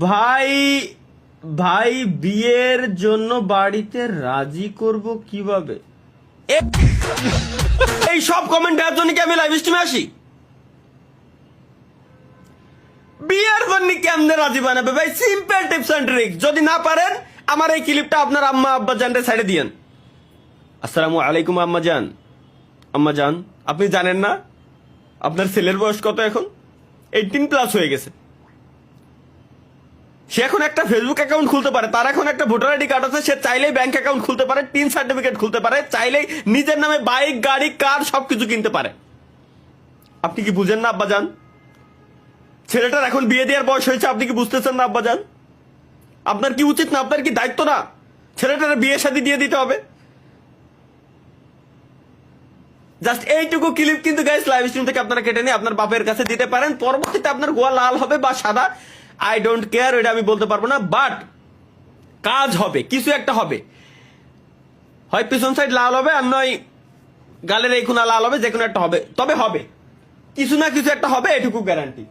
ভাই ভাই বিয়ের জন্য বাড়িতে রাজি করব কিভাবে? এই সব কমেন্ট দেওয়ার জন্য কি আমি লাইভ স্ট্রিমে আসি? বিয়ের জন্য কেমনে রাজি বানাবে ভাই? Simple tips and tricks. যদি না পারেন আমার এই ক্লিপটা আপনার আম্মা আব্বা জানতে সাইডে দিয়েন। আসসালামু আলাইকুম আম্মা জান। আম্মা জান, আপনি জানেন না আপনার ছেলের বয়স কত? এখন 18+ হয়ে গেছে। সে এখন একটা ফেসবুক অ্যাকাউন্ট খুলতে পারে, তার এখন একটা ভোটার আইডি কার্ড আছে, সে চাইলেই ব্যাংক অ্যাকাউন্ট খুলতে পারে, টিন সার্টিফিকেট খুলতে পারে, চাইলেই নিজের নামে বাইক গাড়ি কার সবকিছু কিনতে পারে। আপনি কি বুঝেন না আব্বাজান? ছেলেটার এখন বিয়ে দেওয়ার বয়স হয়েছে, আপনি কি বুঝতেছেন না আব্বাজান? আপনার কি উচিত না, আপনার কি দায়িত্ব না ছেলেটার বিয়ে শাদী দিয়ে দিতে হবে? জাস্ট এইটুকু ক্লিপ কিন্তু গাইস লাইভ স্ট্রিম থেকে আপনারা কেটে নিয়ে আপনার বাপের কাছে দিতে পারেন। পরবর্তীতে আপনার গোয়া লাল হবে বা সাদা, আই ডোন্ট কেয়ার, এটা আমি বলতে পারবো না, বাট কাজ হবে, কিছু একটা হবে। হয় পিছন সাইড লাল হবে, আর নয় গালের এই কোনা লাল হবে, যে কোনো একটা হবে, তবে হবে, কিছু না কিছু একটা হবে, এটুকু গ্যারান্টি।